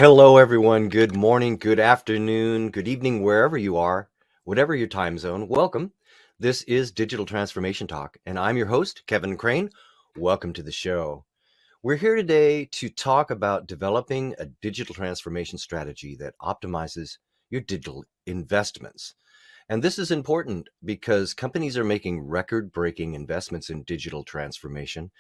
Hello, everyone. Good morning, good afternoon, good evening, wherever you are, whatever your time zone. Welcome. This is Digital Transformation Talk, and I'm your host, Kevin Crane. Welcome to the show. We're here today to talk about developing a digital transformation strategy that optimizes your digital investments. And this is important because companies are making record-breaking investments in digital transformation.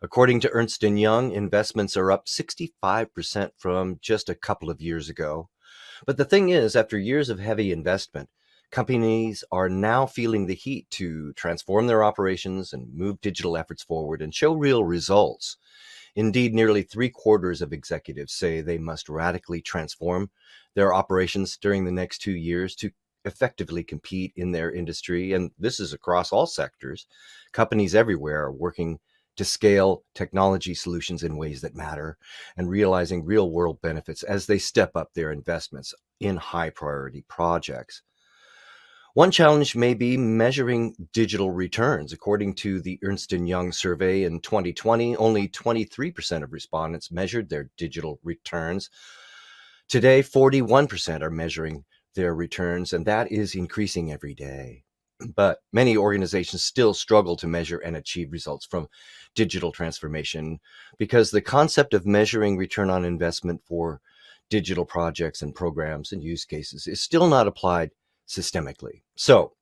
According to Ernst& Young, investments are up 65% from just a couple of years ago. But the thing is, after years of heavy investment, companies are now feeling the heat to transform their operations and move digital efforts forward and show real results. Indeed, nearly three-quarters of executives say they must radically transform their operations during the next 2 years to effectively compete in their industry. And this is across all sectors. Companies everywhere are working to scale technology solutions in ways that matter and realizing real world benefits as they step up their investments in high priority projects. One challenge may be measuring digital returns. According to the Ernst& Young survey in 2020, only 23% of respondents measured their digital returns. Today, 41% are measuring their returns, and that is increasing every day. But many organizations still struggle to measure and achieve results from digital transformation because the concept of measuring return on investment for digital projects and programs and use cases is still not applied systemically. So,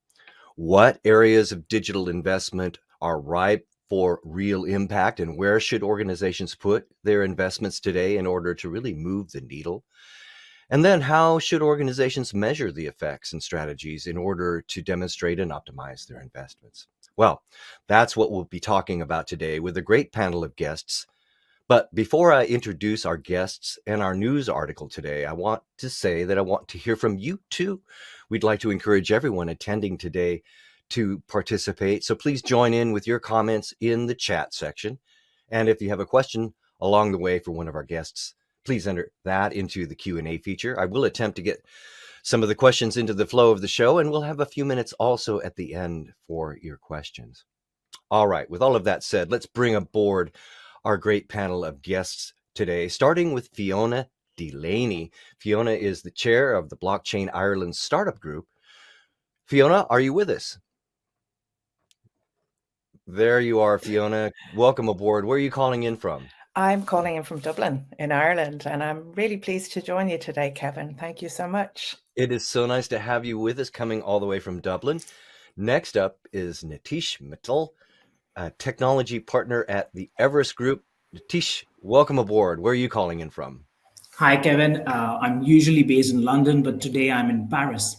what areas of digital investment are ripe for real impact, and where should organizations put their investments today in order to really move the needle? And then how should organizations measure the effects and strategies in order to demonstrate and optimize their investments? Well, that's what we'll be talking about today with a great panel of guests. But before I introduce our guests and our news article today, I want to say that I want to hear from you too. We'd like to encourage everyone attending today to participate. So please join in with your comments in the chat section. And if you have a question along the way for one of our guests, please enter that into the Q&A feature. I will attempt to get some of the questions into the flow of the show, and we'll have a few minutes also at the end for your questions. All right, with all of that said, let's bring aboard our great panel of guests today, starting with Fiona Delaney. Fiona is the chair of the Blockchain Ireland Startup Group. Fiona, are you with us? There you are, Fiona. Welcome aboard. Where are you calling in from? I'm calling in from Dublin in Ireland, and I'm really pleased to join you today, Kevin. Thank you so much. It is so nice to have you with us, coming all the way from Dublin. Next up is Nitish Mittal, a technology partner at the Everest Group. Nitish, welcome aboard. Where are you calling in from? Hi, Kevin. I'm usually based in London, but today I'm in Paris.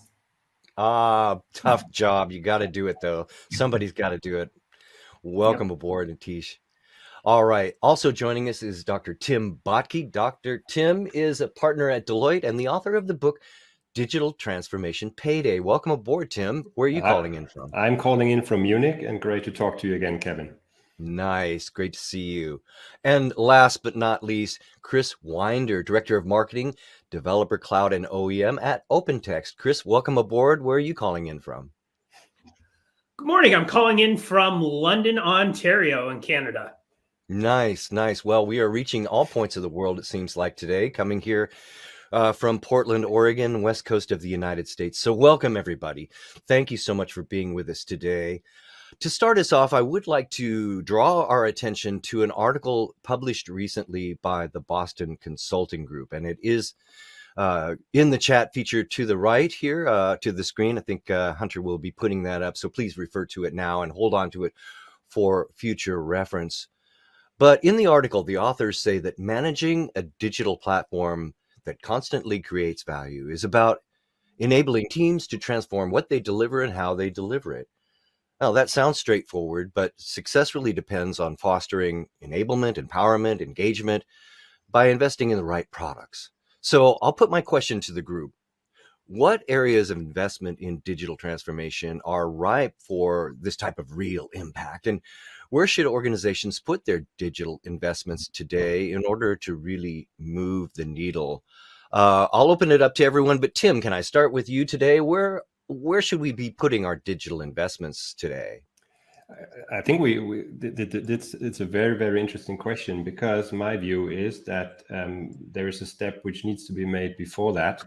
Tough job. You got to do it, though. Somebody's got to do it. Welcome aboard, Nitish. All right. Also joining us is Dr. Tim Botke. Dr. Tim is a partner at Deloitte and the author of the book Digital Transformation Payday. Welcome aboard, Tim. Where are you calling in from? I'm calling in from Munich, and great to talk to you again, Kevin. Nice. Great to see you. And last but not least, Chris Winder, Director of Marketing, Developer Cloud and OEM at OpenText. Chris, welcome aboard. Where are you calling in from? Good morning. I'm calling in from London, Ontario in Canada. Nice, nice. Well, we are reaching all points of the world, it seems like today, coming here from Portland, Oregon, west coast of the United States. So welcome, everybody. Thank you so much for being with us today. To start us off, I would like to draw our attention to an article published recently by the Boston Consulting Group, and it is in the chat feature to the right here to the screen. I think Hunter will be putting that up, so please refer to it now and hold on to it for future reference. But in the article, the authors say that managing a digital platform that constantly creates value is about enabling teams to transform what they deliver and how they deliver it. Now, that sounds straightforward, but success really depends on fostering enablement, empowerment, engagement by investing in the right products. So I'll put my question to the group. What areas of investment in digital transformation are ripe for this type of real impact? And where should organizations put their digital investments today in order to really move the needle? I'll open it up to everyone, but Tim, can I start with you today? Where should we be putting our digital investments today? I think it's a very, very interesting question, because my view is that there is a step which needs to be made before that,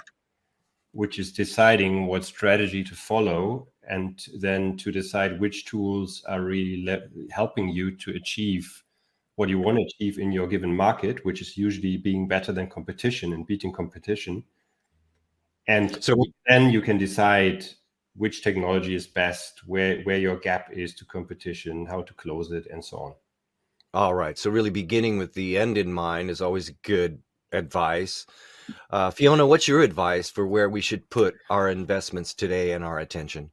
which is deciding what strategy to follow, and then to decide which tools are really helping you to achieve what you want to achieve in your given market, which is usually being better than competition and beating competition. And so then you can decide which technology is best, where your gap is to competition, how to close it, and so on. All right. So really beginning with the end in mind is always good advice. Fiona, what's your advice for where we should put our investments today and our attention?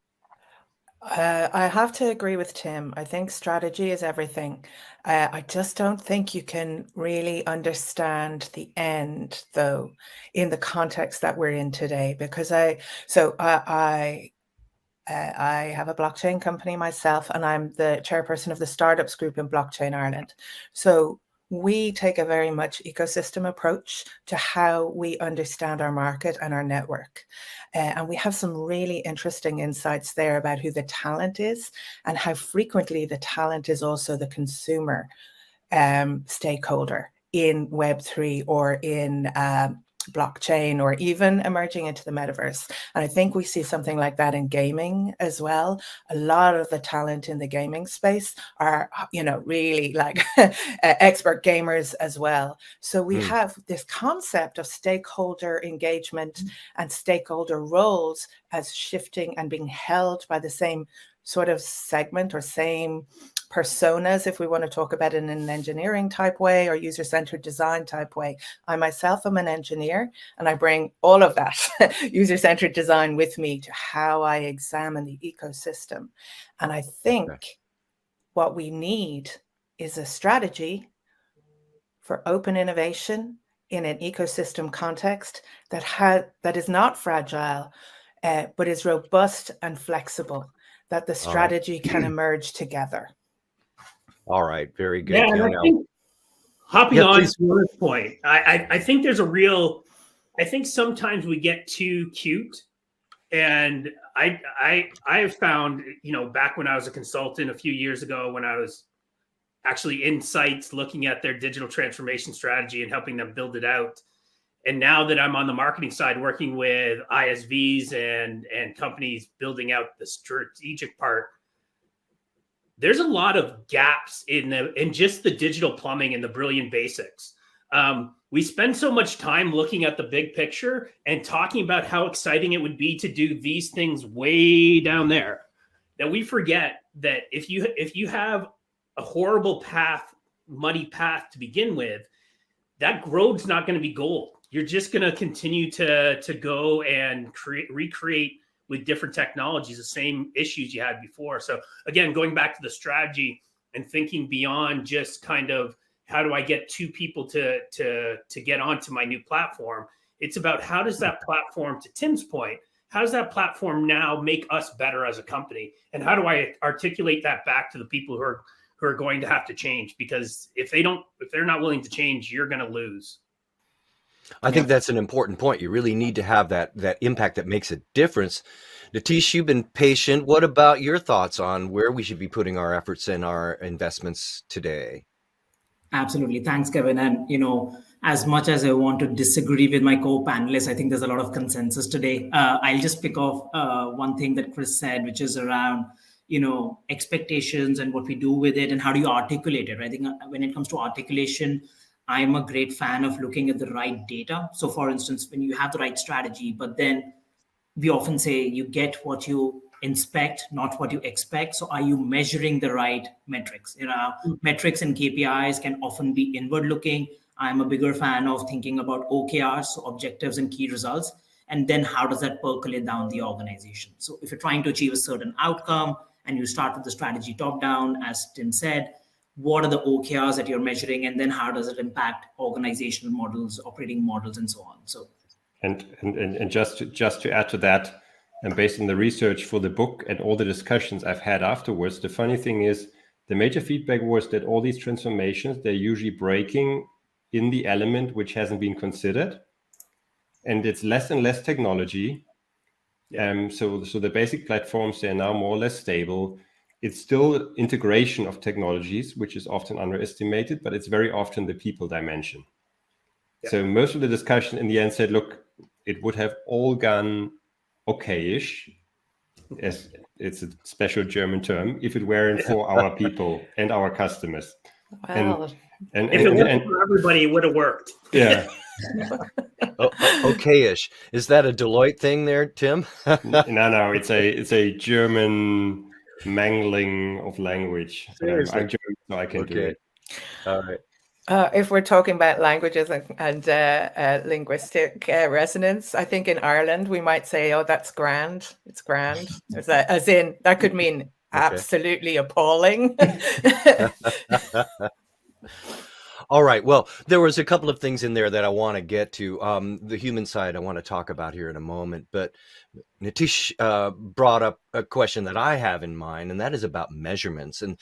I have to agree with Tim. I think strategy is everything. I just don't think you can really understand the end, though, in the context that we're in today. Because I have a blockchain company myself, and I'm the chairperson of the startups group in Blockchain Ireland. So we take a very much ecosystem approach to how we understand our market and our network. And we have some really interesting insights there about who the talent is and how frequently the talent is also the consumer stakeholder in Web3 or in blockchain, or even emerging into the metaverse. And I think we see something like that in gaming as well. A lot of the talent in the gaming space are, really like expert gamers as well. So we have this concept of stakeholder engagement and stakeholder roles as shifting and being held by the same sort of segment or same personas, if we want to talk about it in an engineering type way or user-centered design type way. I myself am an engineer, and I bring all of that user-centered design with me to how I examine the ecosystem. And I think what we need is a strategy for open innovation in an ecosystem context that is not fragile, but is robust and flexible, that the strategy can emerge together. All right. Very good. Yeah, and I think hopping on to your point, I think there's I think sometimes we get too cute. And I have found, back when I was a consultant a few years ago, when I was actually in sites looking at their digital transformation strategy and helping them build it out. And now that I'm on the marketing side, working with ISVs and companies building out the strategic part, there's a lot of gaps in just the digital plumbing and the brilliant basics. We spend so much time looking at the big picture and talking about how exciting it would be to do these things way down there, that we forget that if you have a horrible path, muddy path to begin with, that road's not going to be gold. You're just going to continue to go and recreate with different technologies the same issues you had before. So again, going back to the strategy and thinking beyond just kind of how do I get two people to get onto my new platform, it's about how does that platform, to Tim's point, how does that platform now make us better as a company, and how do I articulate that back to the people who are going to have to change? Because if they're not willing to change, you're going to lose. I think that's an important point. You really need to have that impact that makes a difference. Natish, you've been patient. What about your thoughts on where we should be putting our efforts and our investments today? Absolutely. Thanks, Kevin. And, as much as I want to disagree with my co-panelists, I think there's a lot of consensus today. I'll just pick off one thing that Chris said, which is around, expectations and what we do with it and how do you articulate it. I think when it comes to articulation, I'm a great fan of looking at the right data. So for instance, when you have the right strategy, but then we often say you get what you inspect, not what you expect. So are you measuring the right metrics? Metrics and KPIs can often be inward looking. I'm a bigger fan of thinking about OKRs, so objectives and key results. And then how does that percolate down the organization? So if you're trying to achieve a certain outcome and you start with the strategy top down, as Tim said, what are the OKRs that you're measuring? And then how does it impact organizational models, operating models, and so on? So, and just to add to that, and based on the research for the book and all the discussions I've had afterwards, the funny thing is the major feedback was that all these transformations, they're usually breaking in the element which hasn't been considered. And it's less and less technology. So the basic platforms, they're now more or less stable. it's still integration of technologies, which is often underestimated, but it's very often the people dimension. Yeah. So most of the discussion in the end said, look, it would have all gone okay-ish, as it's a special German term, if it weren't for our people and our customers. Well, and if it wasn't for everybody, it would have worked. Yeah. Okay-ish. Is that a Deloitte thing there, Tim? No. It's a German mangling of language. I'm German, so I can do it. All right. If we're talking about languages and linguistic resonance, I think in Ireland we might say, "Oh, that's grand. It's grand." As in, that could mean absolutely appalling. All right. Well, there was a couple of things in there that I want to get to. The human side I want to talk about here in a moment. But Nitish brought up a question that I have in mind, and that is about measurements. And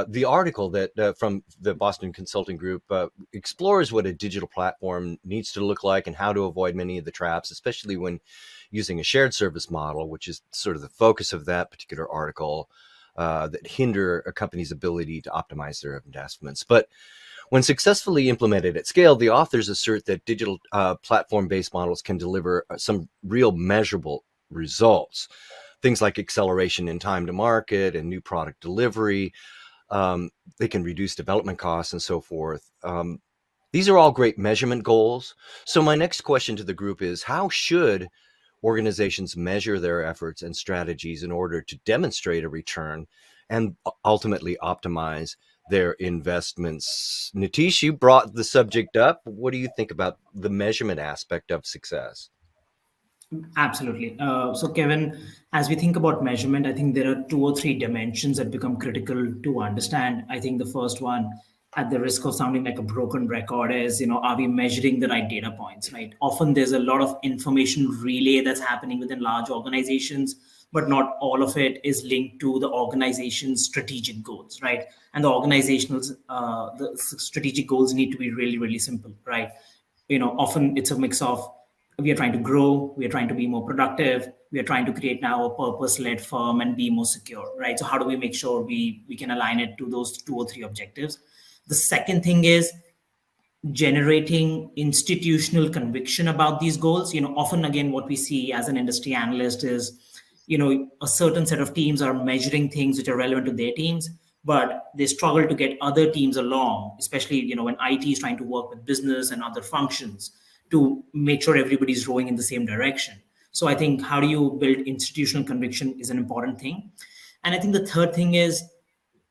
the article that from the Boston Consulting Group explores what a digital platform needs to look like and how to avoid many of the traps, especially when using a shared service model, which is sort of the focus of that particular article, that hinder a company's ability to optimize their investments. But when successfully implemented at scale, the authors assert that digital platform-based models can deliver some real measurable results. Things like acceleration in time to market and new product delivery. They can reduce development costs and so forth. These are all great measurement goals. So my next question to the group is, how should organizations measure their efforts and strategies in order to demonstrate a return and ultimately optimize their investments? Nitish, you brought the subject up. What do you think about the measurement aspect of success? Absolutely. So Kevin, as we think about measurement, I think there are 2 or 3 dimensions that become critical to understand. I think the first one, at the risk of sounding like a broken record, is, are we measuring the right data points, right? Often there's a lot of information relay that's happening within large organizations, but not all of it is linked to the organization's strategic goals, right? And the organization's the strategic goals need to be really, really simple, right? Often it's a mix of, we are trying to grow, we are trying to be more productive, we are trying to create now a purpose-led firm and be more secure, right? So how do we make sure we can align it to those 2 or 3 objectives? The second thing is generating institutional conviction about these goals. Often, again, what we see as an industry analyst is, a certain set of teams are measuring things which are relevant to their teams, but they struggle to get other teams along, especially, when IT is trying to work with business and other functions to make sure everybody's rowing in the same direction. So I think how do you build institutional conviction is an important thing. And I think the third thing is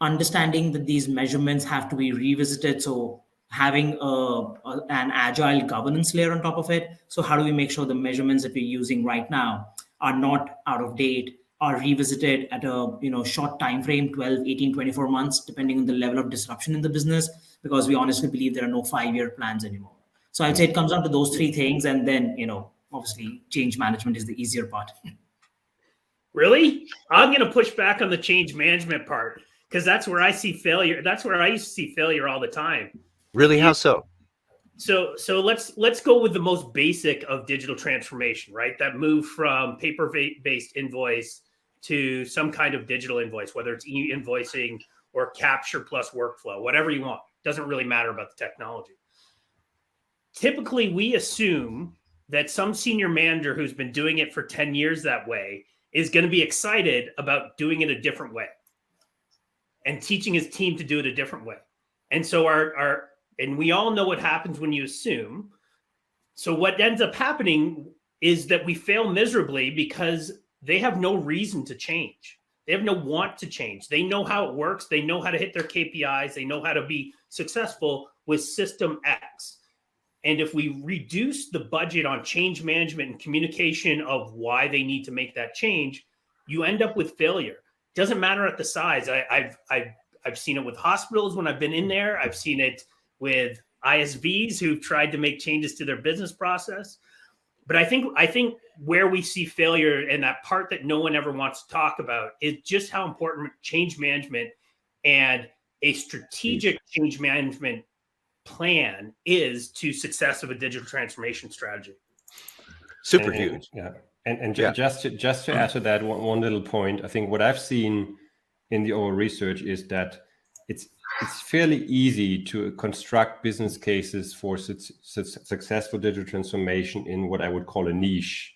understanding that these measurements have to be revisited. So having an agile governance layer on top of it. So how do we make sure the measurements that we're using right now are not out of date, are revisited at a short time frame, 12, 18, 24 months, depending on the level of disruption in the business, because we honestly believe there are no 5-year plans anymore. So I'd say it comes down to those 3 things. And then, obviously change management is the easier part. Really? I'm going to push back on the change management part, because that's where I see failure. That's where I used to see failure all the time. Really? How so? So let's go with the most basic of digital transformation, right? That move from paper-based invoice to some kind of digital invoice, whether it's e-invoicing or capture plus workflow, whatever you want. Doesn't really matter about the technology. Typically, we assume that some senior manager who's been doing it for 10 years that way is going to be excited about doing it a different way and teaching his team to do it a different way. And so and we all know what happens when you assume. So what ends up happening is that we fail miserably because they have no reason to change. They have no want to change. They know how it works. They know how to hit their KPIs. They know how to be successful with system X. And if we reduce the budget on change management and communication of why they need to make that change, you end up with failure. Doesn't matter at the size. I've seen it with hospitals when I've been in there. I've seen it with ISVs who've tried to make changes to their business process. But I think where we see failure, and that part that no one ever wants to talk about, is just how important change management and a strategic change management plan is to success of a digital transformation strategy. Super huge. Yeah. And just to add to that one little point, I think what I've seen in the overall research is that it's fairly easy to construct business cases for successful digital transformation in what I would call a niche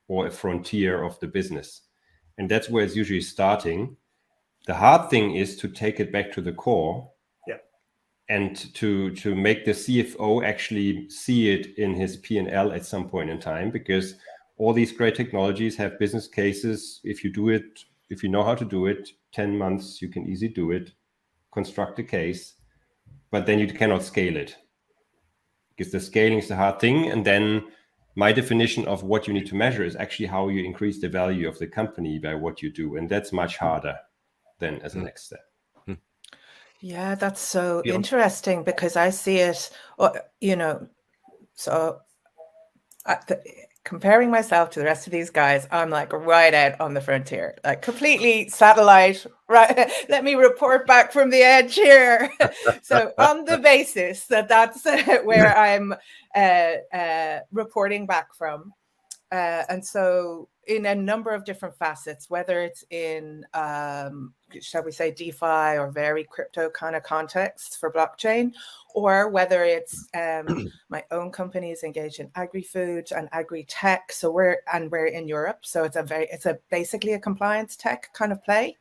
or a frontier of the business. And that's where it's usually starting. The hard thing is to take it back to the core. Yeah. And to make the CFO actually see it in his P&L at some point in time, because all these great technologies have business cases. If you do it, if you know how to do it, 10 months, you can easily do it, construct a case, but then you cannot scale it because the scaling is the hard thing. And then my definition of what you need to measure is actually how you increase the value of the company by what you do. And that's much harder than as a next step. Yeah, that's so interesting because I see it, so comparing myself to the rest of these guys, I'm like right out on the frontier, like completely satellite, right? Let me report back from the edge here. So on the basis that that's where I'm reporting back from. And so in a number of different facets, whether it's in, shall we say, DeFi or very crypto kind of contexts for blockchain, or whether it's my own company is engaged in agri-food and agri-tech. So we're in Europe. So it's basically a compliance tech kind of play,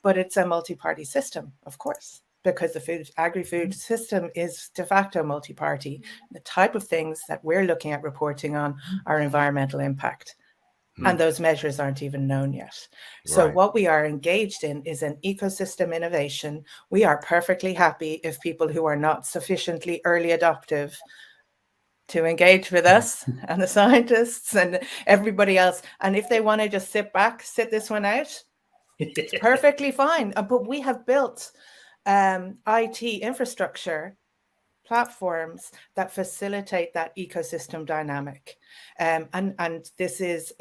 but it's a multi-party system, of course, because the agri-food system is de facto multi-party. The type of things that we're looking at reporting on are environmental impact. And those measures aren't even known yet. So what we are engaged in is an ecosystem innovation. We are perfectly happy if people who are not sufficiently early adoptive to engage with us and the scientists and everybody else. And if they want to just sit back, sit this one out, it's perfectly fine. But we have built IT infrastructure platforms that facilitate that ecosystem dynamic. And this is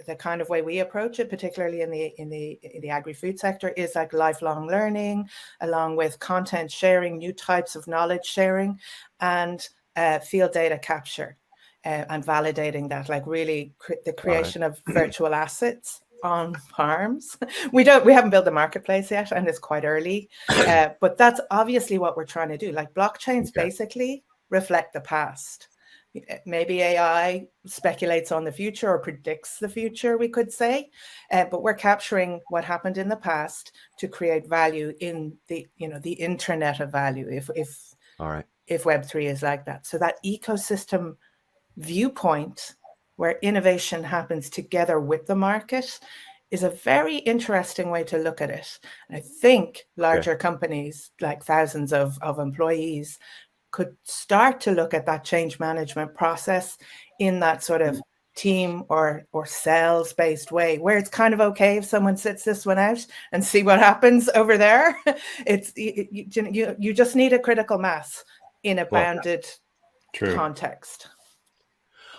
the kind of way we approach it, particularly in the agri-food sector, is like lifelong learning, along with content sharing, new types of knowledge sharing, and field data capture and validating that, like really the creation of virtual assets on farms. We haven't built the marketplace yet, and it's quite early, but that's obviously what we're trying to do. Like blockchains basically reflect the past. Maybe AI speculates on the future or predicts the future, we could say, but we're capturing what happened in the past to create value in the internet of value. If Web3 is like that, so that ecosystem viewpoint where innovation happens together with the market is a very interesting way to look at it. And I think larger companies, like thousands of employees, could start to look at that change management process in that sort of team or sales-based way, where it's kind of okay if someone sits this one out and see what happens over there. You just need a critical mass in a bounded context.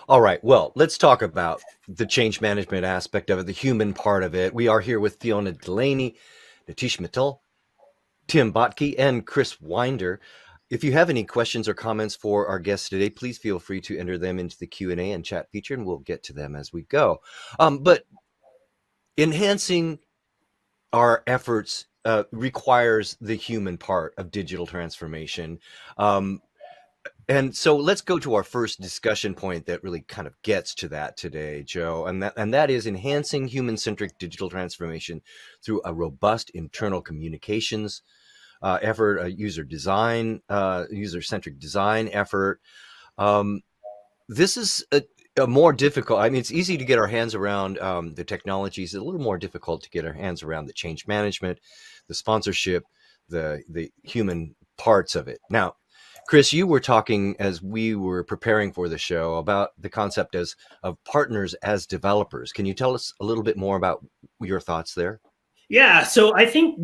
All right. Well, let's talk about the change management aspect of it, the human part of it. We are here with Fiona Delaney, Natish Mittal, Tim Botke, and Chris Winder. If you have any questions or comments for our guests today, please feel free to enter them into the Q&A and chat feature, and we'll get to them as we go. But enhancing our efforts requires the human part of digital transformation. And so let's go to our first discussion point that really kind of gets to that today, Joe, and that is enhancing human-centric digital transformation through a robust internal communications effort, a user-centric design effort. This is a more difficult. I mean, it's easy to get our hands around the technologies. It's a little more difficult to get our hands around the change management, the sponsorship, the human parts of it. Now, Chris, you were talking as we were preparing for the show about the concept of partners as developers. Can you tell us a little bit more about your thoughts there? Yeah. So I think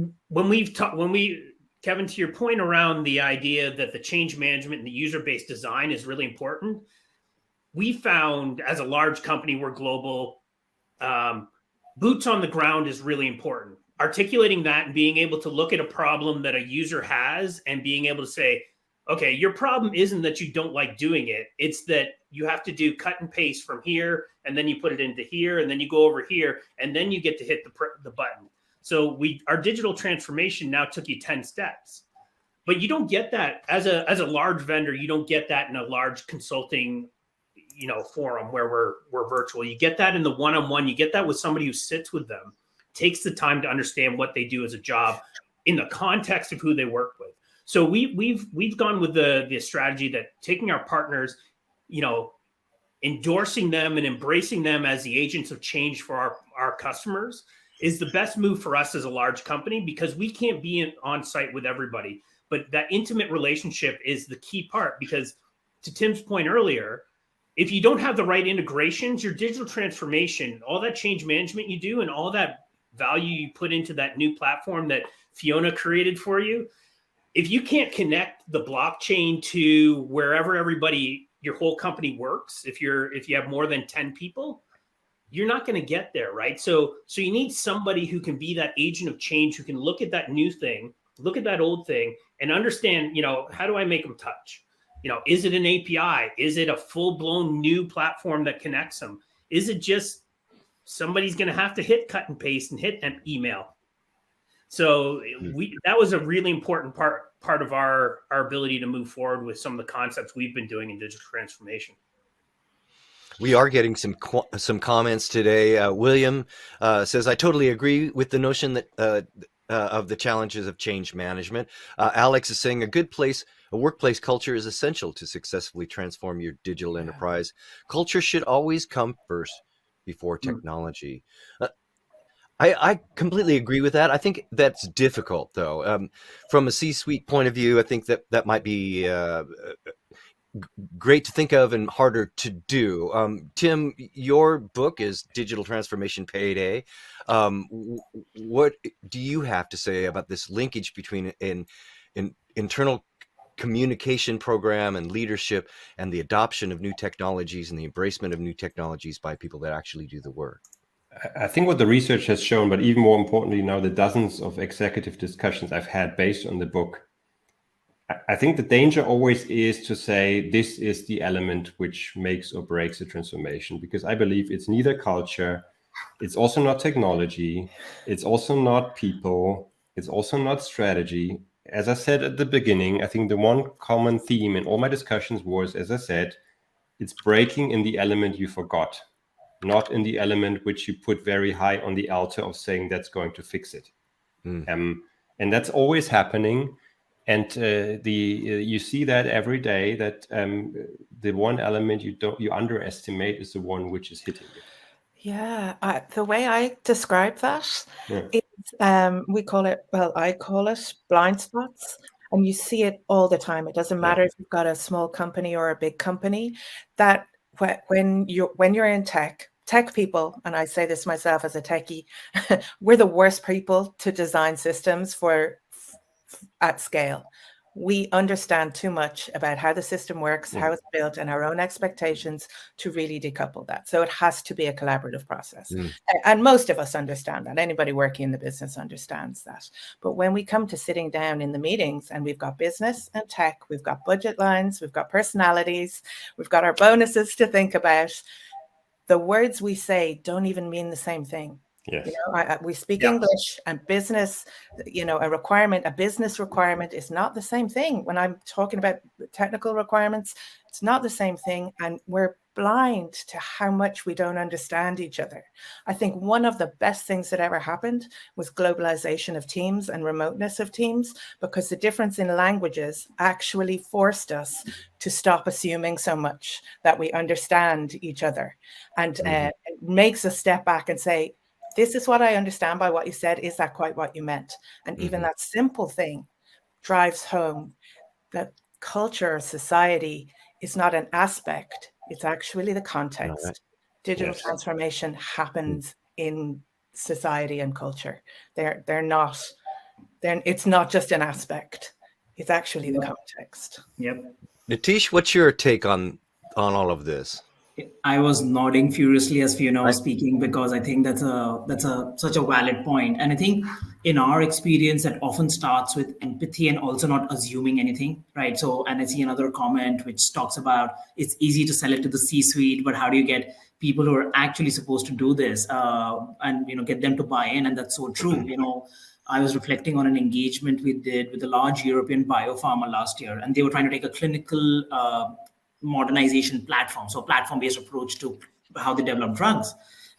Kevin, to your point around the idea that the change management and the user-based design is really important, we found as a large company, we're global, boots on the ground is really important. Articulating that and being able to look at a problem that a user has and being able to say, okay, your problem isn't that you don't like doing it. It's that you have to do cut and paste from here, and then you put it into here, and then you go over here, and then you get to hit the button. So our digital transformation now took you 10 steps. But you don't get that as a large vendor. You don't get that in a large consulting, forum where we're virtual. You get that in the one-on-one. You get that with somebody who sits with them, takes the time to understand what they do as a job in the context of who they work with. So we've gone with the strategy that taking our partners, endorsing them and embracing them as the agents of change for our customers is the best move for us as a large company, because we can't be on site with everybody. But that intimate relationship is the key part, because to Tim's point earlier, if you don't have the right integrations, your digital transformation, all that change management you do and all that value you put into that new platform that Fiona created for you, if you can't connect the blockchain to wherever your whole company works, if you have more than 10 people, you're not going to get there, right? So you need somebody who can be that agent of change, who can look at that new thing, look at that old thing, and understand, how do I make them touch? Is it an API? Is it a full-blown new platform that connects them? Is it just somebody's going to have to hit cut and paste and hit an email? So that was a really important part of our ability to move forward with some of the concepts we've been doing in digital transformation. We are getting some comments today. William says, I totally agree with the notion that of the challenges of change management. Alex is saying a workplace culture is essential to successfully transform your digital enterprise. Culture should always come first before technology. I completely agree with that. I think that's difficult, though. From a C-suite point of view, I think that might be great to think of and harder to do. Tim, your book is Digital Transformation Payday. What do you have to say about this linkage between an internal communication program and leadership and the adoption of new technologies and the embracement of new technologies by people that actually do the work? I think what the research has shown, but even more importantly now, the dozens of executive discussions I've had based on the book, I think the danger always is to say this is the element which makes or breaks a transformation, because I believe it's neither culture, it's also not technology, it's also not people, it's also not strategy. As I said at the beginning, I think the one common theme in all my discussions was, as I said, it's breaking in the element you forgot, not in the element which you put very high on the altar of saying that's going to fix it. And that's always happening. And you see that every day, that the one element you underestimate is the one which is hitting you. Yeah, the way I describe that is, I call it blind spots. And you see it all the time. It doesn't matter if you've got a small company or a big company, that when you're in tech people, and I say this myself as a techie, we're the worst people to design systems for at scale. We understand too much about how the system works, how it's built, and our own expectations to really decouple that. So it has to be a collaborative process. And most of us understand that. Anybody working in the business understands that. But when we come to sitting down in the meetings and we've got business and tech, we've got budget lines, we've got personalities, we've got our bonuses to think about, the words we say don't even mean the same thing. Yes. We speak English, and business, a business requirement is not the same thing. When I'm talking about technical requirements, it's not the same thing. And we're blind to how much we don't understand each other. I think one of the best things that ever happened was globalization of teams and remoteness of teams, because the difference in languages actually forced us to stop assuming so much that we understand each other. And it makes us step back and say, this is what I understand by what you said. Is that quite what you meant? And even that simple thing drives home that culture or society is not an aspect. It's actually the context. Digital transformation happens in society and culture. They're not. It's not just an aspect. It's actually the context. Yep. Nitish, what's your take on all of this? I was nodding furiously as Fiona was speaking, because I think that's such a valid point. And I think in our experience, that often starts with empathy and also not assuming anything, right? So, and I see another comment which talks about it's easy to sell it to the C-suite, but how do you get people who are actually supposed to do this and get them to buy in? And that's so true. I was reflecting on an engagement we did with a large European biopharma last year, and they were trying to take a clinical modernization platform, so a platform-based approach to how they develop drugs.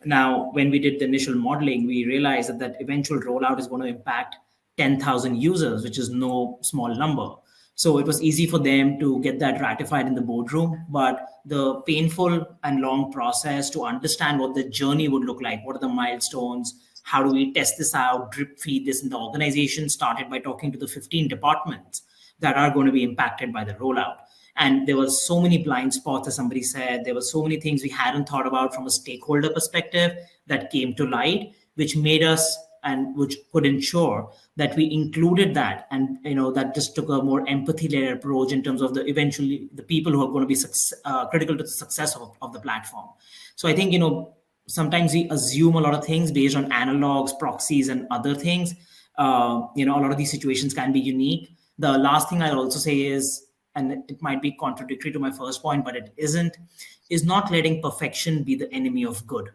Now, when we did the initial modeling, we realized that eventual rollout is going to impact 10,000 users, which is no small number. So it was easy for them to get that ratified in the boardroom, but the painful and long process to understand what the journey would look like, what are the milestones, how do we test this out, drip feed this in the organization, started by talking to the 15 departments that are going to be impacted by the rollout. And there were so many blind spots, as somebody said. There were so many things we hadn't thought about from a stakeholder perspective that came to light, which made us and which could ensure that we included that. And, that just took a more empathy-led approach in terms of the people who are going to be critical to the success of the platform. So I think, sometimes we assume a lot of things based on analogs, proxies, and other things. A lot of these situations can be unique. The last thing I'll also say is, and it might be contradictory to my first point, but it isn't, is not letting perfection be the enemy of good.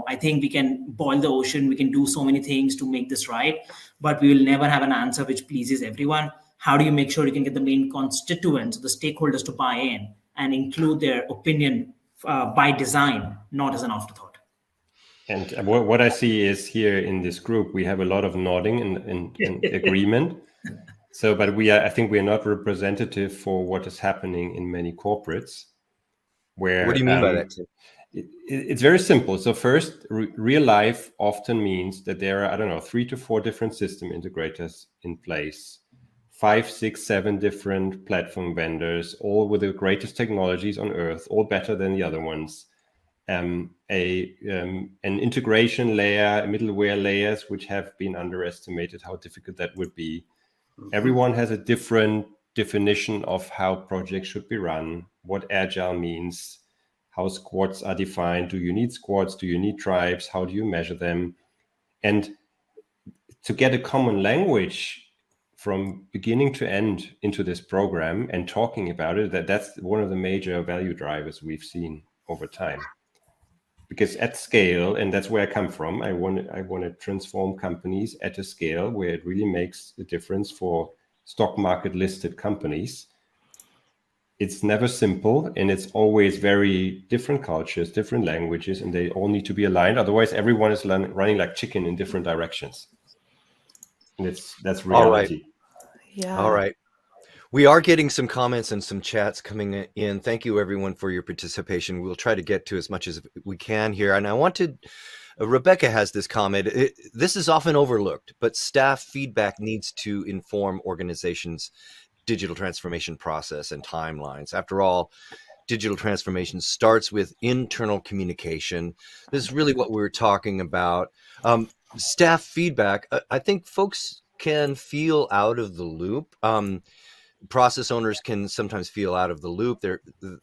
I think we can boil the ocean, we can do so many things to make this right, but we will never have an answer which pleases everyone. How do you make sure you can get the main constituents, the stakeholders, to buy in and include their opinion by design, not as an afterthought? And what I see is here in this group, we have a lot of nodding and agreement. So, but I think we are not representative for what is happening in many corporates. Where, what do you mean by that? It's very simple. So first, real life often means that there are, 3 to 4 different system integrators in place, 5, 6, 7 different platform vendors, all with the greatest technologies on earth, all better than the other ones. An integration layer, middleware layers, which have been underestimated how difficult that would be. Everyone has a different definition of how projects should be run, what agile means, how squads are defined. Do you need squads? Do you need tribes? How do you measure them? And to get a common language from beginning to end into this program and talking about it, that's one of the major value drivers we've seen over time. Because at scale, and that's where I come from, I want to transform companies at a scale where it really makes a difference for stock market listed companies. It's never simple, and it's always very different cultures, different languages, and they all need to be aligned. Otherwise, everyone is running like chicken in different directions. And that's reality. All right. Yeah. All right. We are getting some comments and some chats coming in. Thank you, everyone, for your participation. We'll try to get to as much as we can here. And I wanted, Rebecca has this comment. This is often overlooked, but staff feedback needs to inform organizations' digital transformation process and timelines. After all, digital transformation starts with internal communication. This is really what we were talking about. Staff feedback, I think folks can feel out of the loop. Process owners can sometimes feel out of the loop.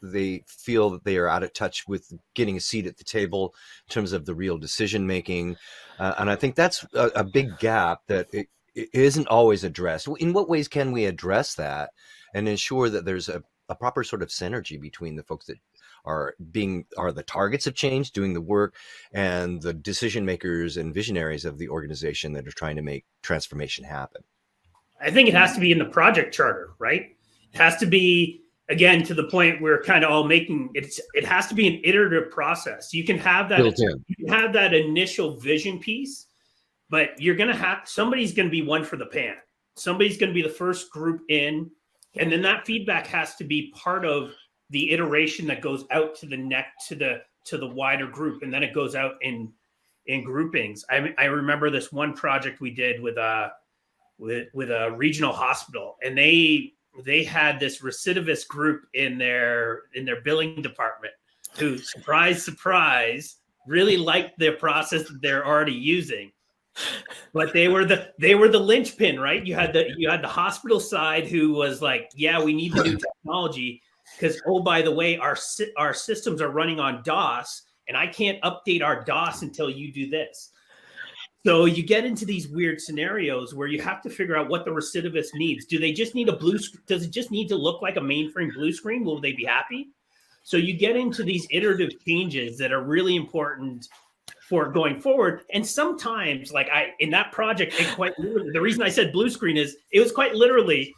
They feel that they are out of touch with getting a seat at the table in terms of the real decision making. And I think that's a big gap that it isn't always addressed. In what ways can we address that and ensure that there's a proper sort of synergy between the folks that are the targets of change, doing the work, and the decision makers and visionaries of the organization that are trying to make transformation happen? I think it has to be in the project charter, right? It has to be, again, to the point we're kind of all making it has to be an iterative process. You can have that, initial vision piece, but somebody's going to be one for the pan. Somebody's going to be the first group in, and then that feedback has to be part of the iteration that goes out to the wider group, and then it goes out in groupings. I remember this one project we did with a regional hospital, and they had this recidivist group in their billing department who, surprise, really liked their process that they're already using. But they were the linchpin, right? You had the hospital side who was like, yeah, we need the new technology because, oh, by the way, our systems are running on DOS, and I can't update our DOS until you do this. So you get into these weird scenarios where you have to figure out what the recidivist needs. Do they just need a blue? Does it just need to look like a mainframe blue screen? Will they be happy? So you get into these iterative changes that are really important for going forward. And sometimes, like in that project, the reason I said blue screen is it was quite literally,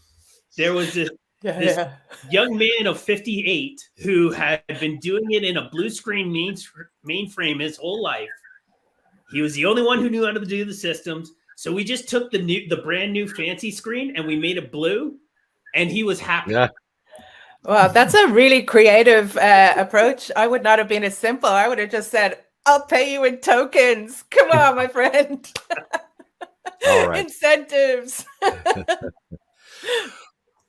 there was this young man of 58 who had been doing it in a blue screen mainframe his whole life. He was the only one who knew how to do the systems. So we just took the brand new fancy screen and we made it blue, and he was happy. Yeah. Well, that's a really creative approach. I would not have been as simple. I would have just said, I'll pay you in tokens. Come on, my friend. All right. Incentives.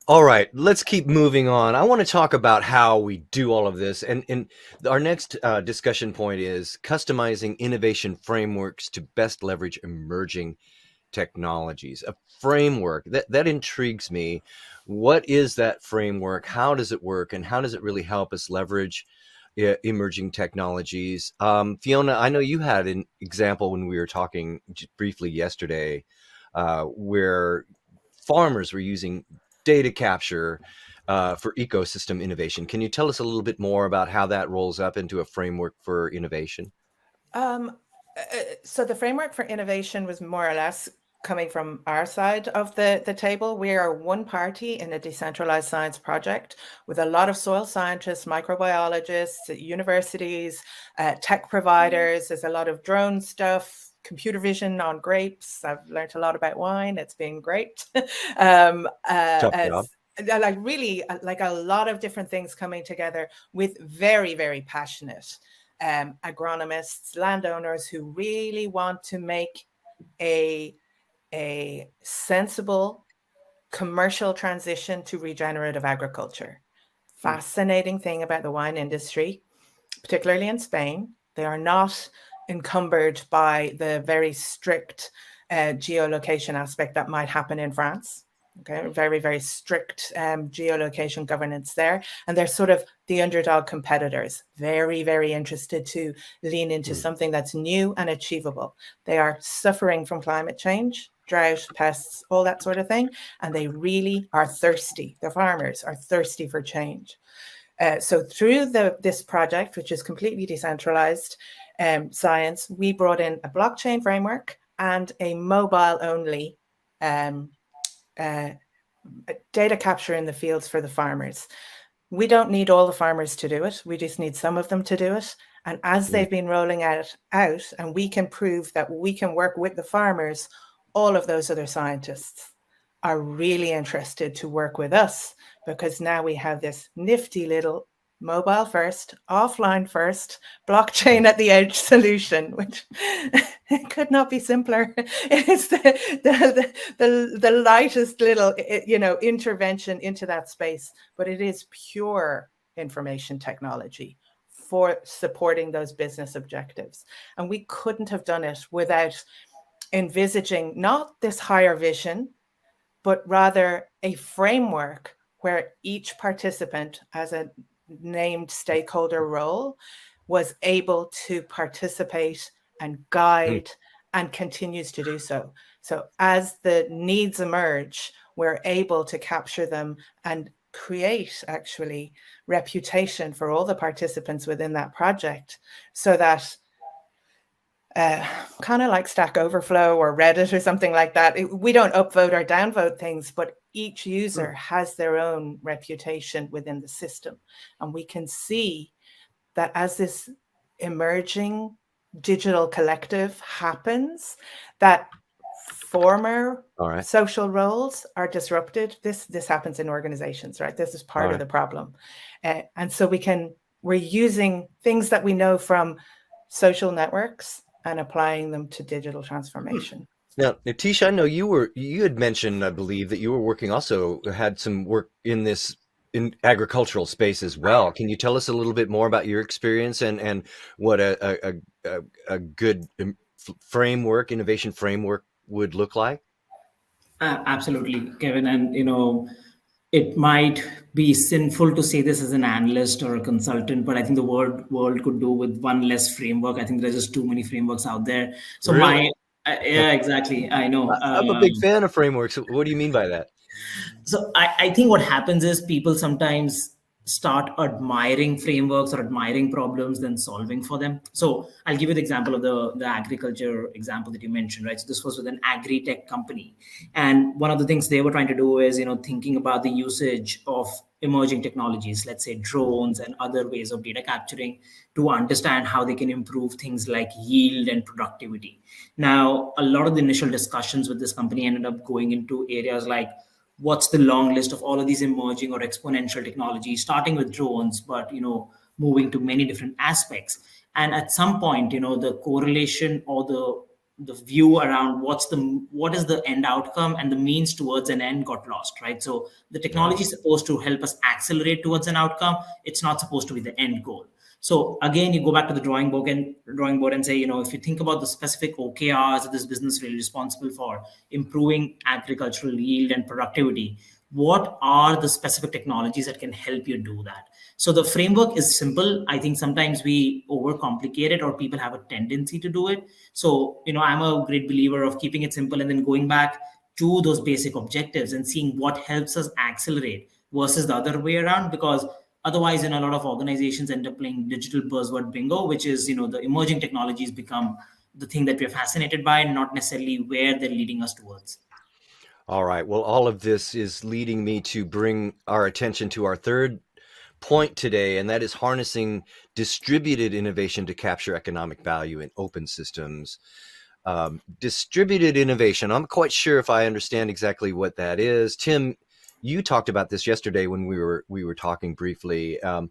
All right, let's keep moving on. I want to talk about how we do all of this. And our next discussion point is customizing innovation frameworks to best leverage emerging technologies. A framework, that intrigues me. What is that framework? How does it work? And how does it really help us leverage emerging technologies? Fiona, I know you had an example when we were talking briefly yesterday where farmers were using data capture for ecosystem innovation. Can you tell us a little bit more about how that rolls up into a framework for innovation? So the framework for innovation was more or less coming from our side of the table. We are one party in a decentralized science project with a lot of soil scientists, microbiologists, universities, tech providers. There's a lot of drone stuff, computer vision on grapes. I've learned a lot about wine. It's been great. Tough job. Like really, like a lot of different things coming together with very, very passionate agronomists, landowners who really want to make a sensible commercial transition to regenerative agriculture. Fascinating thing about the wine industry, particularly in Spain, they are not encumbered by the very strict geolocation aspect that might happen in France. Okay, very, very strict geolocation governance there. And they're sort of the underdog competitors, very, very interested to lean into something that's new and achievable. They are suffering from climate change, drought, pests, all that sort of thing. And they really are thirsty. The farmers are thirsty for change. So through this project, which is completely decentralized science, we brought in a blockchain framework and a mobile-only data capture in the fields for the farmers. We don't need all the farmers to do it. We just need some of them to do it. And as they've been rolling out, and we can prove that we can work with the farmers, all of those other scientists are really interested to work with us, because now we have this nifty little mobile first, offline first, blockchain at the edge solution, which could not be simpler. It is the lightest little, intervention into that space, but it is pure information technology for supporting those business objectives. And we couldn't have done it without envisaging not this higher vision, but rather a framework where each participant, as a named stakeholder role, was able to participate and guide and continues to do so. So as the needs emerge, we're able to capture them and create actually reputation for all the participants within that project, so that kind of like Stack Overflow or Reddit or something like that, we don't upvote or downvote things, but each user has their own reputation within the system. And we can see that as this emerging digital collective happens, that former social roles are disrupted. This happens in organizations, right? This is part of the problem. And so we're using things that we know from social networks and applying them to digital transformation. Now, Tisha, I know you had mentioned, I believe, that you were had some work in agricultural space as well. Can you tell us a little bit more about your experience and what a good innovation framework would look like? Absolutely, Kevin. And, it might be sinful to say this as an analyst or a consultant, but I think the world could do with one less framework. I think there's just too many frameworks out there. So really? Yeah, exactly. I know. I'm a big fan of frameworks. What do you mean by that? So I think what happens is people sometimes start admiring frameworks or admiring problems than solving for them. So I'll give you the example of the agriculture example that you mentioned, right? So this was with an agri-tech company. And one of the things they were trying to do is, thinking about the usage of emerging technologies, let's say drones and other ways of data capturing, to understand how they can improve things like yield and productivity. Now, a lot of the initial discussions with this company ended up going into areas like, what's the long list of all of these emerging or exponential technologies, starting with drones, but moving to many different aspects. And at some point, the correlation or the view around what is the end outcome and the means towards an end got lost, right? So the technology is supposed to help us accelerate towards an outcome. It's not supposed to be the end goal. So again, you go back to the drawing board and say, if you think about the specific OKRs that this business really responsible for, improving agricultural yield and productivity, what are the specific technologies that can help you do that? So the framework is simple. I think sometimes we overcomplicate it, or people have a tendency to do it. So, I'm a great believer of keeping it simple and then going back to those basic objectives and seeing what helps us accelerate versus the other way around. Because otherwise, a lot of organizations end up playing digital buzzword bingo, which is, the emerging technologies become the thing that we're fascinated by, and not necessarily where they're leading us towards. All right. Well, all of this is leading me to bring our attention to our third point today, and that is harnessing distributed innovation to capture economic value in open systems. Distributed innovation. I'm quite sure if I understand exactly what that is. Tim, you talked about this yesterday when we were talking briefly, that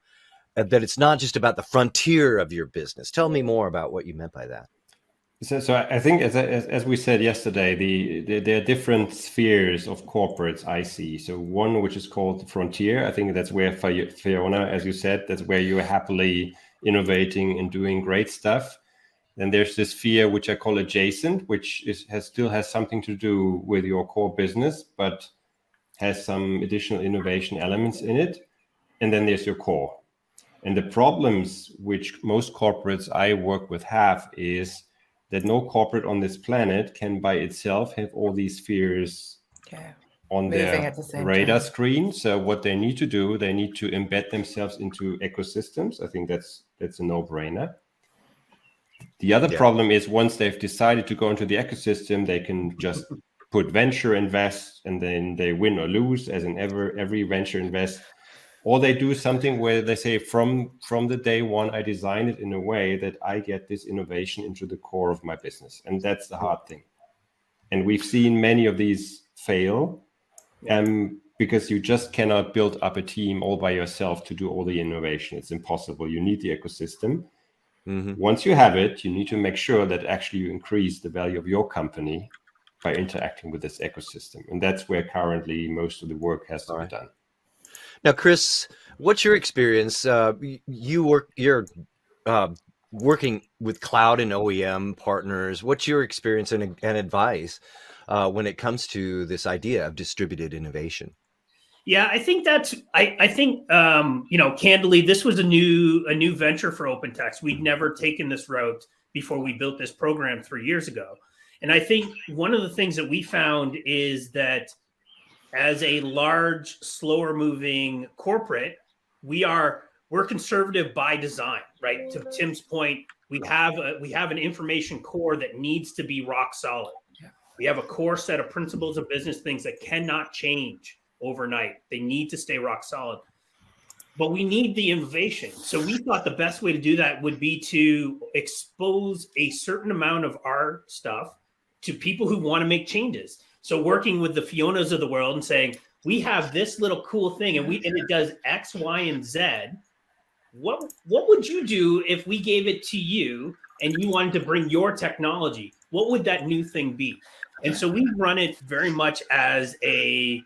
it's not just about the frontier of your business. Tell me more about what you meant by that. So I think, as we said yesterday, there are different spheres of corporates I see. So one which is called the frontier. I think that's where Fiona, as you said, that's where you're happily innovating and doing great stuff. Then there's this sphere which I call adjacent, which still has something to do with your core business, but has some additional innovation elements in it. And then there's your core. And the problems which most corporates I work with have is that no corporate on this planet can by itself have all these spheres on their radar screen. So what they need to do, they need to embed themselves into ecosystems. I think that's a no-brainer. The other problem is, once they've decided to go into the ecosystem, they can just put venture invest, and then they win or lose, as in every venture invest. Or they do something where they say, from the day one, I design it in a way that I get this innovation into the core of my business. And that's the hard thing. And we've seen many of these fail because you just cannot build up a team all by yourself to do all the innovation. It's impossible. You need the ecosystem. Mm-hmm. Once you have it, you need to make sure that actually you increase the value of your company by interacting with this ecosystem. And that's where currently most of the work has to be done. Now, Chris, what's your experience? You're working with cloud and OEM partners. What's your experience and advice when it comes to this idea of distributed innovation? Yeah, I think candidly, this was a new venture for OpenText. We'd never taken this route before we built this program 3 years ago. And I think one of the things that we found is that as a large, slower moving corporate, we're conservative by design, right? To Tim's point, we have an information core that needs to be rock solid. Yeah. We have a core set of principles of business, things that cannot change overnight. They need to stay rock solid. But we need the innovation. So we thought the best way to do that would be to expose a certain amount of our stuff to people who want to make changes. So working with the Fionas of the world and saying, we have this little cool thing and it does X, Y, and Z. What would you do if we gave it to you and you wanted to bring your technology? What would that new thing be? And so we run it very much as a,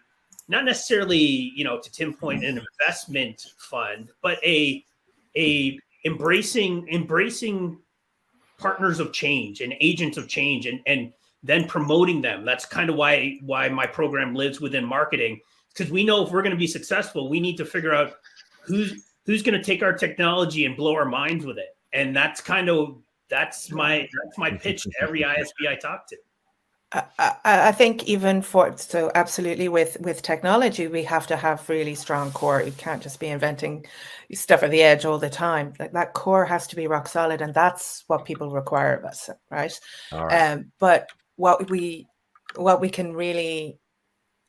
not necessarily, to Tim's point, an investment fund, but a embracing partners of change and agents of change and then promoting them. That's kind of why my program lives within marketing, because we know if we're going to be successful, we need to figure out who's going to take our technology and blow our minds with it. And that's kind of That's my pitch to every ISV I talk to. I think even so absolutely with technology, we have to have really strong core. You can't just be inventing stuff at the edge all the time. Like that core has to be rock solid, and that's what people require of us, right? All right. But what we can really,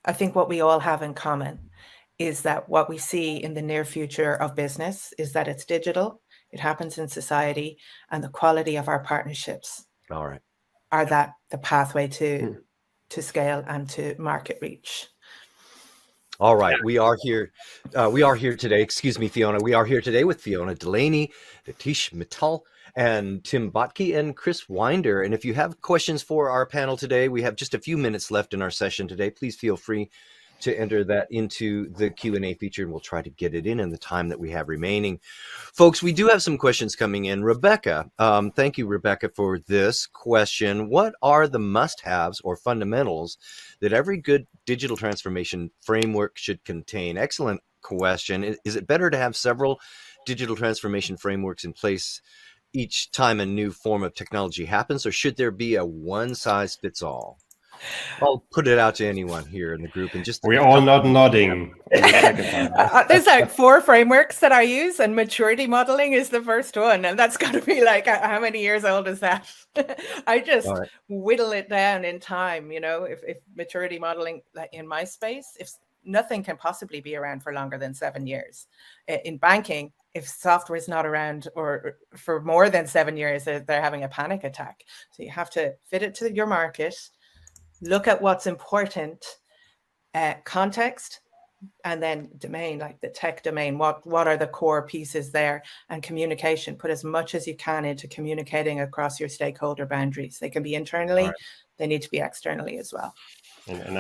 I think what we all have in common is that what we see in the near future of business is that it's digital, it happens in society, and the quality of our partnerships All right. are that the pathway to scale and to market reach. All right, we are here. We are here today. Excuse me, Fiona. We are here today with Fiona Delaney, Nitish Mittal, and Tim Botke and Chris Winder. And if you have questions for our panel today, we have just a few minutes left in our session today. Please feel free to enter that into the Q&A feature, and we'll try to get it in the time that we have remaining. Folks, we do have some questions coming in. Rebecca, thank you, Rebecca, for this question. What are the must-haves or fundamentals that every good digital transformation framework should contain? Excellent question. Is it better to have several digital transformation frameworks in place each time a new form of technology happens, or should there be a one-size-fits-all? I'll put it out to anyone here in the group, and just we're all not nodding. There's like 4 frameworks that I use, and maturity modeling is the first one, and that's got to be like, how many years old is that? I just whittle it down in time. You know, if maturity modeling, like in my space, if nothing can possibly be around for longer than 7 years. In banking, if software is not around or for more than 7 years, they're having a panic attack. So you have to fit it to your market. Look at what's important, context, and then domain, like the tech domain. What are the core pieces there? And communication. Put as much as you can into communicating across your stakeholder boundaries. They can be internally, they need to be externally as well.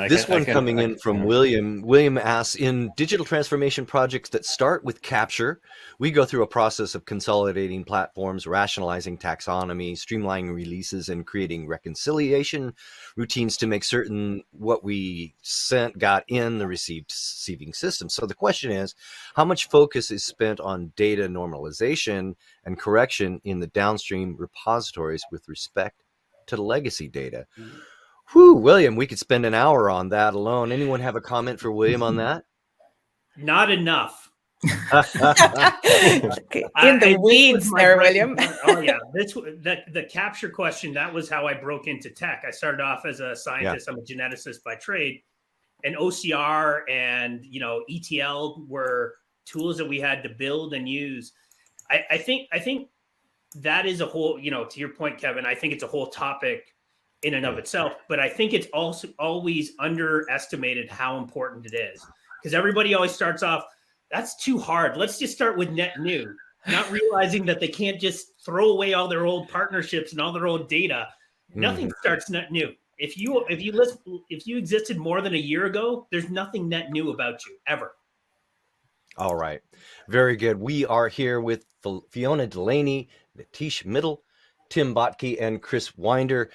This one coming in from William. William asks, in digital transformation projects that start with capture, we go through a process of consolidating platforms, rationalizing taxonomy, streamlining releases, and creating reconciliation routines to make certain what we sent got in the receiving system. So the question is, how much focus is spent on data normalization and correction in the downstream repositories with respect to the legacy data? Whew, William, we could spend an hour on that alone. Anyone have a comment for William on that? Not enough. In the weeds there, William. Oh yeah, the capture question, that was how I broke into tech. I started off as a scientist. I'm a geneticist by trade, and OCR and ETL were tools that we had to build and use. I think that is a whole, to your point, Kevin, I think it's a whole topic in and of itself, but I think it's also always underestimated how important it is, because everybody always starts off, that's too hard. Let's just start with net new, not realizing that they can't just throw away all their old partnerships and all their old data. Nothing starts net new. If you existed more than a year ago, there's nothing net new about you ever. All right. Very good. We are here with Fiona Delaney, Nitish Mittal, Tim Botke, and Chris Winder.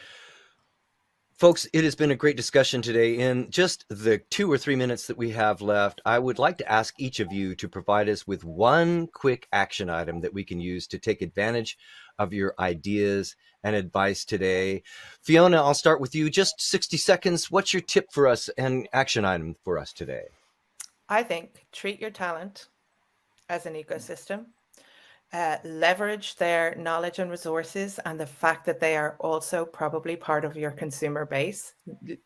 Folks, it has been a great discussion today. In just the 2 or 3 minutes that we have left, I would like to ask each of you to provide us with one quick action item that we can use to take advantage of your ideas and advice today. Fiona, I'll start with you. Just 60 seconds. What's your tip for us and action item for us today? I think treat your talent as an ecosystem. Leverage their knowledge and resources and the fact that they are also probably part of your consumer base.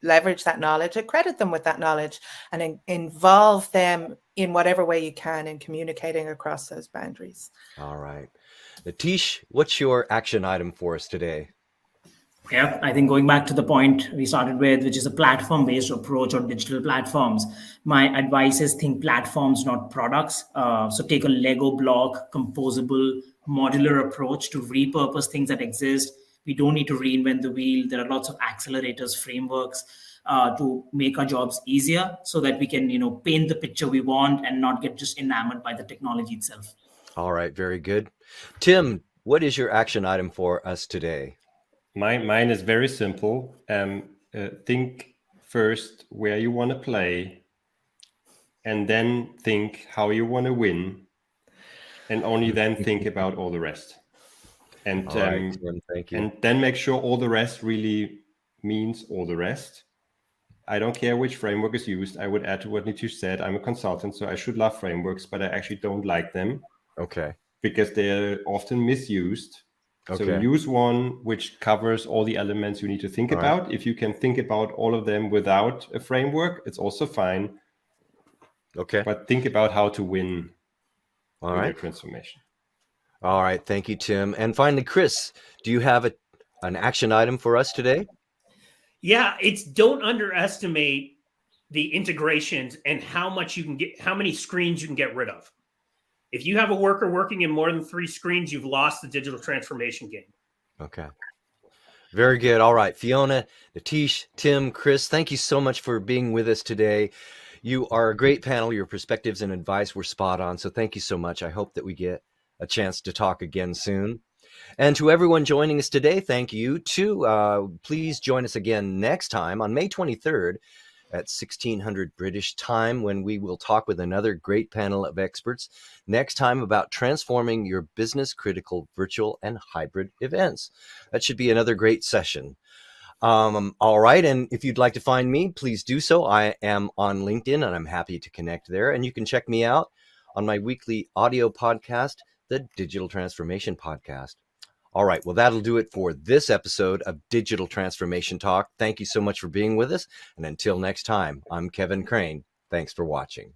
Leverage that knowledge, accredit them with that knowledge, and involve them in whatever way you can in communicating across those boundaries. All right. Nitish, what's your action item for us today? Yeah, I think going back to the point we started with, which is a platform-based approach on digital platforms, my advice is think platforms, not products. So take a Lego block, composable, modular approach to repurpose things that exist. We don't need to reinvent the wheel. There are lots of accelerators, frameworks to make our jobs easier so that we can, paint the picture we want and not get just enamored by the technology itself. All right, very good. Tim, what is your action item for us today? Mine is very simple. Think first where you want to play, and then think how you want to win, and only then think about all the rest. And All right, Tim, thank you. and then make sure all the rest really means all the rest. I don't care which framework is used. I would add to what Nitish said. I'm a consultant, so I should love frameworks, but I actually don't like them. Okay. Because they're often misused. Okay. So use one which covers all the elements you need to think about. Right. If you can think about all of them without a framework, it's also fine. Okay. But think about how to win all in right. your transformation. All right. Thank you, Tim. And finally, Chris, do you have an action item for us today? Yeah, it's don't underestimate the integrations and how much you can get, how many screens you can get rid of. If you have a worker working in more than 3 screens, you've lost the digital transformation game. Okay. Very good. All right. Fiona, Nitish, Tim, Chris, thank you so much for being with us today. You are a great panel. Your perspectives and advice were spot on. So thank you so much. I hope that we get a chance to talk again soon. And to everyone joining us today, thank you too. Please join us again next time on May 23rd at 1600 British time, when we will talk with another great panel of experts next time about transforming your business critical virtual and hybrid events. That should be another great session. All right. And if you'd like to find me, please do so. I am on LinkedIn and I'm happy to connect there. And you can check me out on my weekly audio podcast, the Digital Transformation Podcast. All right. Well, that'll do it for this episode of Digital Transformation Talk. Thank you so much for being with us. And until next time, I'm Kevin Crane. Thanks for watching.